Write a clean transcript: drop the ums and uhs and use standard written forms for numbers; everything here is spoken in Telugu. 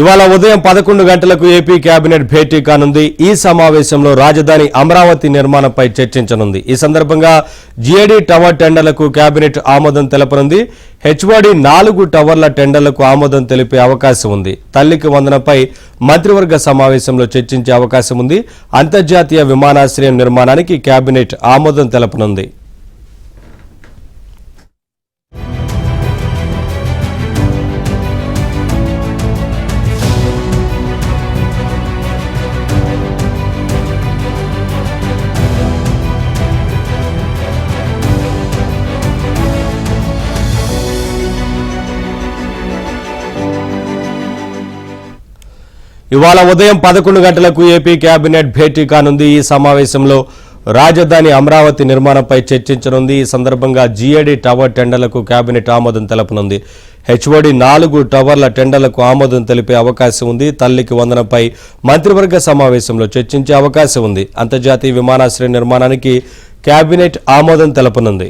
ఇవాళ ఉదయం 11 గంటలకు ఏపీ కేబినెట్ భేటీ కానుంది. ఈ సమావేశంలో రాజధాని అమరావతి నిర్మాణంపై చర్చించనుంది. ఈ సందర్భంగా జీఏడీ టవర్ టెండర్లకు కేబినెట్ ఆమోదం తెలపనుంది. హెచ్ఓడి 4 టవర్ల టెండర్లకు ఆమోదం తెలిపే అవకాశం ఉంది. తల్లికి వందనపై మంత్రివర్గ సమావేశంలో చర్చించే అవకాశం ఉంది. అంతర్జాతీయ విమానాశ్రయం నిర్మాణానికి కేబినెట్ ఆమోదం తెలపనుంది. ఇవాళ ఉదయం 11 గంటలకు ఏపీ కేబినెట్ భేటీ కానుంది. ఈ సమావేశంలో రాజధాని అమరావతి నిర్మాణంపై చర్చించనుంది. ఈ సందర్భంగా జీఏడీ టవర్ టెండర్లకు కేబినెట్ ఆమోదం తెలపనుంది. హెచ్ఓడి 4 టవర్ల టెండర్లకు ఆమోదం తెలిపే అవకాశం ఉంది. తల్లికి వందనపై మంత్రివర్గ సమావేశంలో చర్చించే అవకాశం ఉంది. అంతర్జాతీయ విమానాశ్రయం నిర్మాణానికి కేబినెట్ ఆమోదం తెలపనుంది.